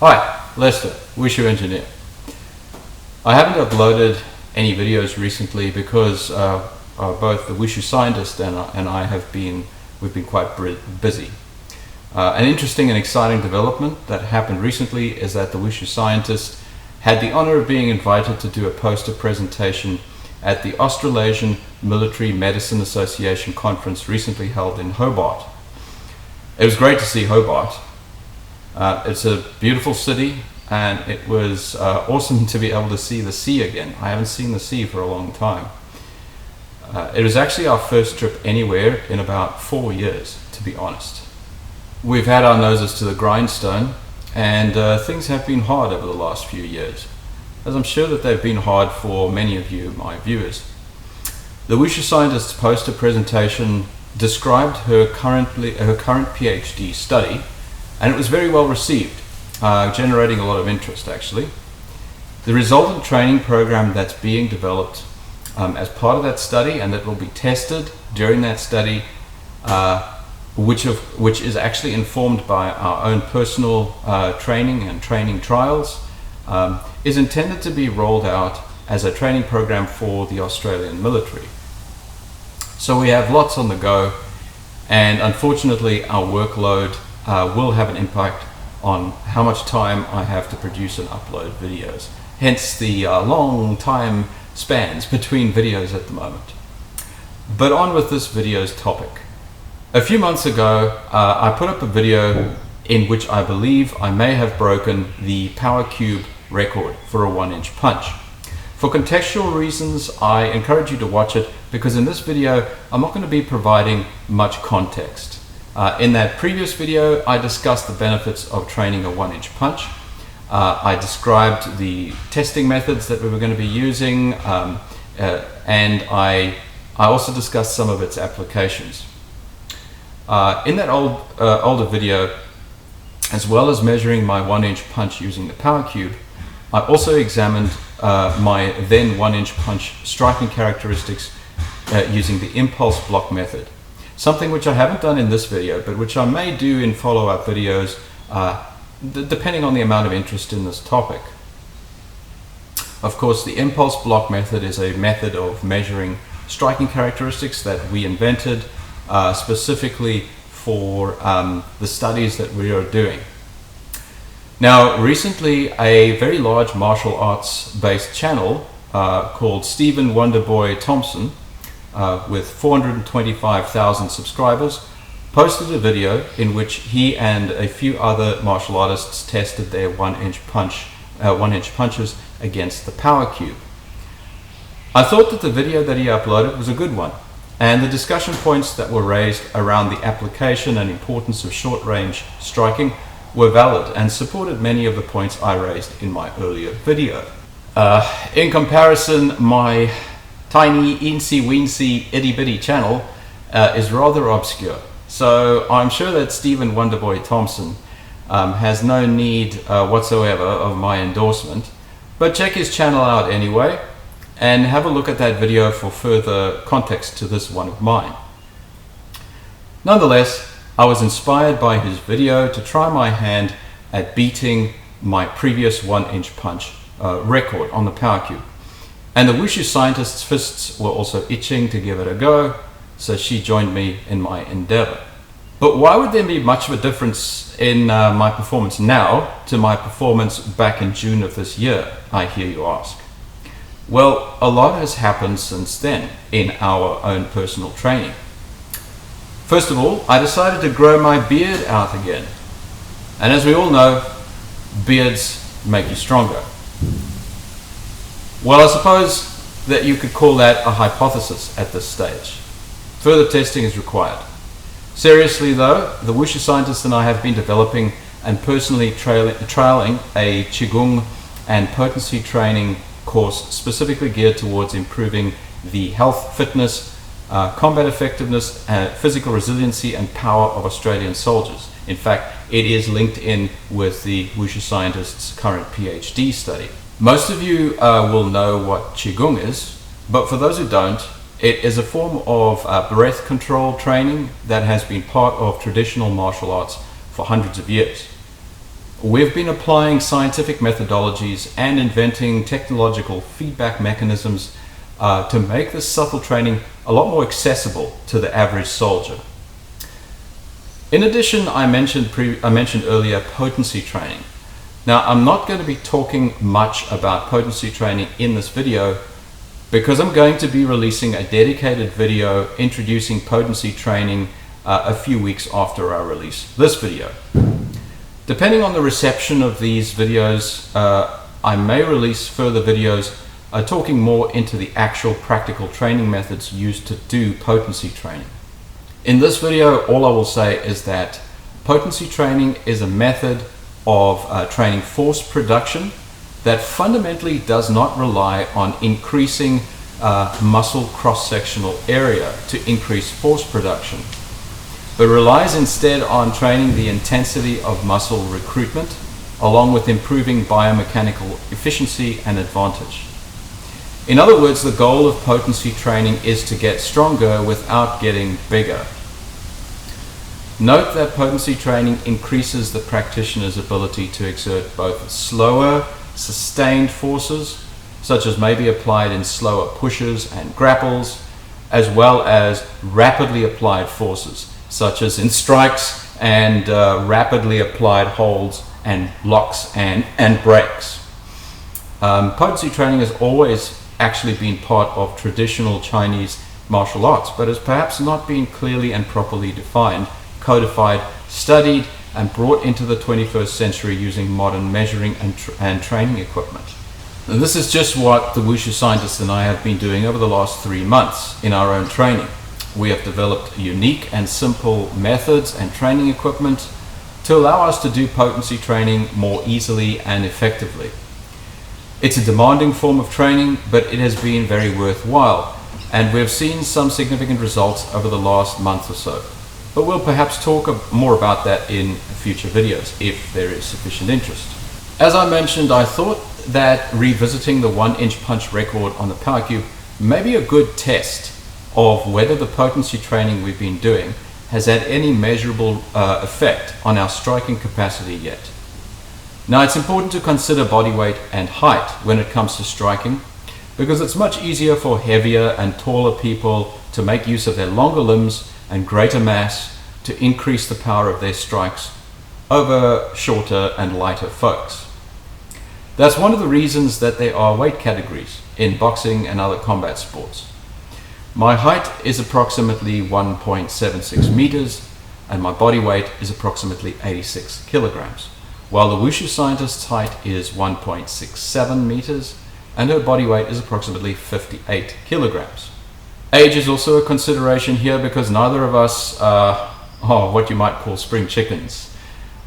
Hi, Lester, Wushu engineer. I haven't uploaded any videos recently because both the Wushu scientist and I we've been quite busy. An interesting and exciting development that happened recently is that the Wushu scientist had the honor of being invited to do a poster presentation at the Australasian Military Medicine Association conference recently held in Hobart. It was great to see Hobart. It's a beautiful city, and it was awesome to be able to see the sea again. I haven't seen the sea for a long time. It was actually our first trip anywhere in about 4 years, to be honest. We've had our noses to the grindstone, and things have been hard over the last few years, as I'm sure that they've been hard for many of you, my viewers. The Wushu scientist's poster presentation described her current PhD study, and it was very well received, generating a lot of interest actually. The resultant training program that's being developed as part of that study and that will be tested during that study, which is actually informed by our own personal training and training trials, is intended to be rolled out as a training program for the Australian military. So we have lots on the go, and unfortunately our workload will have an impact on how much time I have to produce and upload videos. Hence the long time spans between videos at the moment. But on with this video's topic. A few months ago, I put up a video in which I believe I may have broken the Powerkube record for a 1-inch punch. For contextual reasons, I encourage you to watch it, because in this video, I'm not going to be providing much context. In that previous video, I discussed the benefits of training a 1-inch punch. I described the testing methods that we were going to be using, and I also discussed some of its applications. In that older video, as well as measuring my 1-inch punch using the Powerkube, I also examined my then 1-inch punch striking characteristics using the impulse block method. Something which I haven't done in this video, but which I may do in follow-up videos, depending on the amount of interest in this topic. Of course, the impulse block method is a method of measuring striking characteristics that we invented specifically for the studies that we are doing. Now, recently, a very large martial arts-based channel called Stephen Wonderboy Thompson, with 425,000 subscribers, posted a video in which he and a few other martial artists tested their 1-inch punches against the Powerkube. I thought that the video that he uploaded was a good one, and the discussion points that were raised around the application and importance of short-range striking were valid and supported many of the points I raised in my earlier video. In comparison, my tiny, eensy-weensy, itty-bitty channel is rather obscure. So I'm sure that Stephen Wonderboy Thompson has no need whatsoever of my endorsement, but check his channel out anyway, and have a look at that video for further context to this one of mine. Nonetheless, I was inspired by his video to try my hand at beating my previous 1-inch punch record on the Powerkube. And the Wushu scientist's fists were also itching to give it a go, so she joined me in my endeavor. But why would there be much of a difference in my performance now to my performance back in June of this year, I hear you ask? Well, a lot has happened since then in our own personal training. First of all, I decided to grow my beard out again. And as we all know, beards make you stronger. Well, I suppose that you could call that a hypothesis at this stage. Further testing is required. Seriously though, the Wushu scientist and I have been developing and personally trialing a Qigong and potency training course specifically geared towards improving the health, fitness, combat effectiveness, physical resiliency and power of Australian soldiers. In fact, it is linked in with the Wushu scientist's current PhD study. Most of you will know what Qigong is, but for those who don't, it is a form of breath control training that has been part of traditional martial arts for hundreds of years. we've been applying scientific methodologies and inventing technological feedback mechanisms to make this subtle training a lot more accessible to the average soldier. In addition, I mentioned earlier potency training. Now, I'm not going to be talking much about potency training in this video because I'm going to be releasing a dedicated video introducing potency training a few weeks after I release this video. Depending on the reception of these videos, I may release further videos talking more into the actual practical training methods used to do potency training. In this video, all I will say is that potency training is a method of training force production that fundamentally does not rely on increasing muscle cross-sectional area to increase force production, but relies instead on training the intensity of muscle recruitment along with improving biomechanical efficiency and advantage. In other words, the goal of potency training is to get stronger without getting bigger. Note that potency training increases the practitioner's ability to exert both slower, sustained forces, such as may be applied in slower pushes and grapples, as well as rapidly applied forces, such as in strikes and rapidly applied holds and locks and breaks. Potency training has always actually been part of traditional Chinese martial arts, but has perhaps not been clearly and properly defined, codified, studied, and brought into the 21st century using modern measuring and training equipment. And this is just what the Wushu scientists and I have been doing over the last 3 months in our own training. We have developed unique and simple methods and training equipment to allow us to do potency training more easily and effectively. It's a demanding form of training, but it has been very worthwhile, and we've seen some significant results over the last month or so. But we'll perhaps talk more about that in future videos, if there is sufficient interest. As I mentioned, I thought that revisiting the 1-inch punch record on the Powerkube may be a good test of whether the potency training we've been doing has had any measurable effect on our striking capacity yet. Now, it's important to consider body weight and height when it comes to striking, because it's much easier for heavier and taller people to make use of their longer limbs and greater mass to increase the power of their strikes over shorter and lighter folks. That's one of the reasons that there are weight categories in boxing and other combat sports. My height is approximately 1.76 meters and my body weight is approximately 86 kilograms, while the Wushu scientist's height is 1.67 meters and her body weight is approximately 58 kilograms. Age is also a consideration here because neither of us are what you might call spring chickens.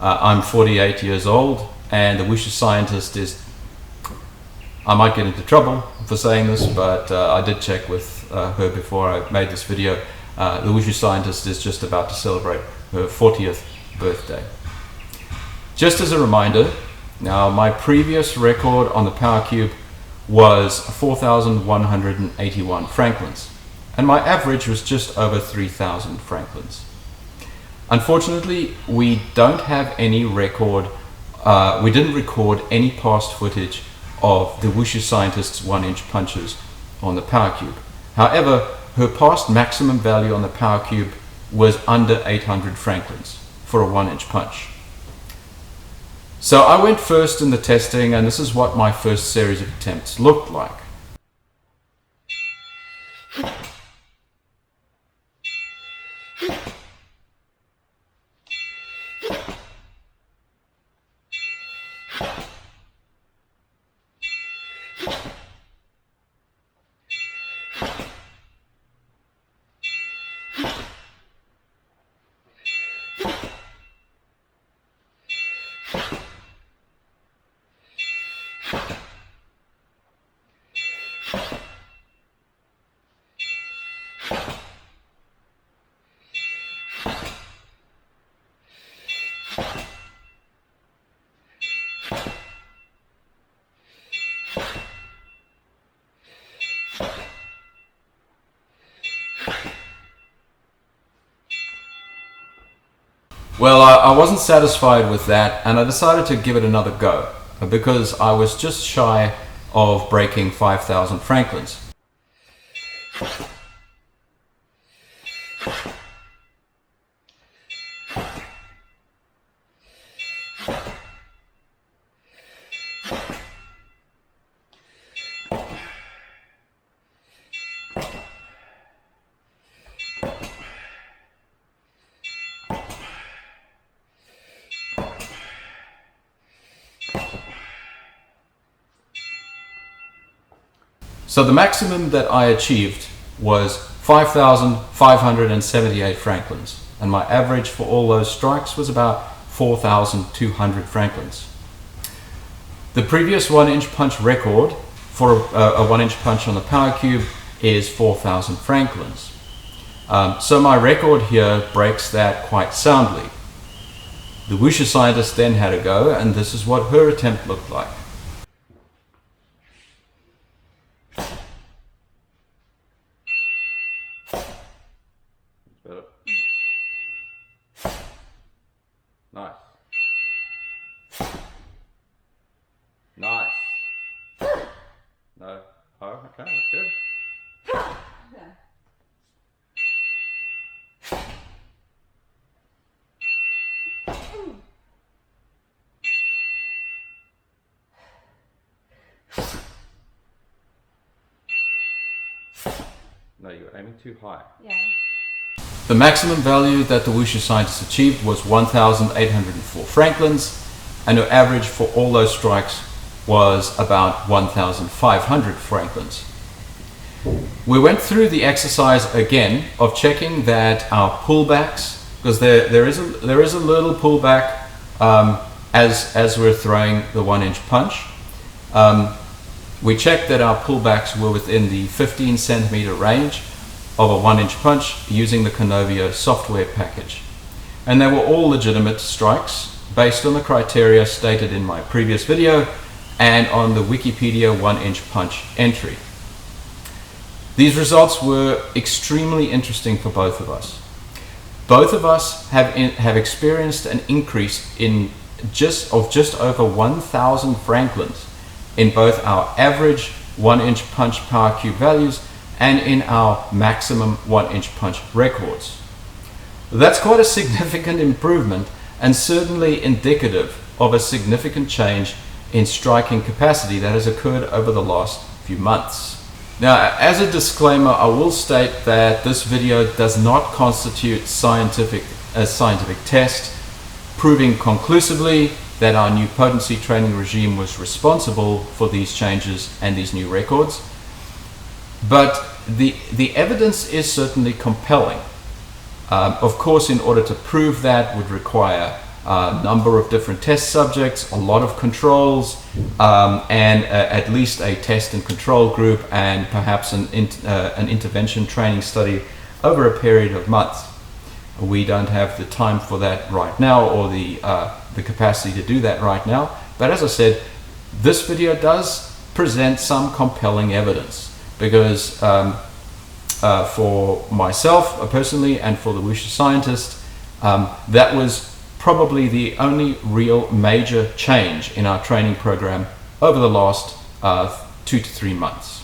I'm 48 years old and the Wushu scientist is, I might get into trouble for saying this, but I did check with her before I made this video. The Wushu scientist is just about to celebrate her 40th birthday. Just as a reminder, now my previous record on the Powerkube was 4,181 franklins, and my average was just over 3,000 franklins. Unfortunately, we don't have any record, we didn't record any past footage of the Wushu scientist's 1-inch punches on the Powerkube. However, her past maximum value on the Powerkube was under 800 franklins for a 1-inch punch. So I went first in the testing, and this is what my first series of attempts looked like. Well, I wasn't satisfied with that, and I decided to give it another go because I was just shy of breaking 5,000 Franklins. So the maximum that I achieved was 5,578 Franklins, and my average for all those strikes was about 4,200 Franklins. The previous 1-inch punch record for a 1-inch punch on the Powerkube is 4,000 Franklins. So my record here breaks that quite soundly. The Wushu scientist then had a go, and this is what her attempt looked like. Nice. Nice. No. Oh, okay, that's good. No, you're aiming too high. Yeah. The maximum value that the Wushu scientist achieved was 1,804 Franklins, and her average for all those strikes was about 1,500 Franklins. We went through the exercise again of checking that our pullbacks, because there is a little pullback as we're throwing the 1-inch punch. We checked that our pullbacks were within the 15 centimeter range of a 1-inch punch using the Canovio software package. And they were all legitimate strikes based on the criteria stated in my previous video and on the Wikipedia 1-inch punch entry. These results were extremely interesting for both of us. Both of us have experienced an increase in just over 1,000 Franklins in both our average 1-inch punch Powerkube values and in our maximum 1-inch punch records. That's quite a significant improvement and certainly indicative of a significant change in striking capacity that has occurred over the last few months. Now, as a disclaimer, I will state that this video does not constitute a scientific test proving conclusively that our new potency training regime was responsible for these changes and these new records. But the evidence is certainly compelling. Of course, in order to prove that would require a number of different test subjects, a lot of controls, and at least a test and control group, and perhaps an intervention training study over a period of months. We don't have the time for that right now, or the capacity to do that right now. But as I said, this video does present some compelling evidence, because for myself personally and for the Wushu scientist, that was probably the only real major change in our training program over the last 2 to 3 months.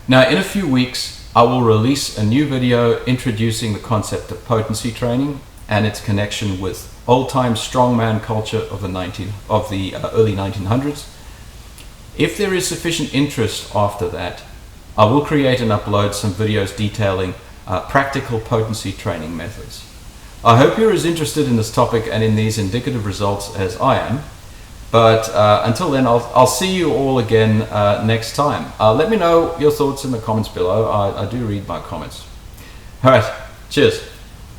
Now, in a few weeks, I will release a new video introducing the concept of potency training and its connection with old-time strongman culture of the early 1900s. If there is sufficient interest after that, I will create and upload some videos detailing practical potency training methods. I hope you're as interested in this topic and in these indicative results as I am. But until then, I'll see you all again next time. Let me know your thoughts in the comments below. I do read my comments. All right, cheers.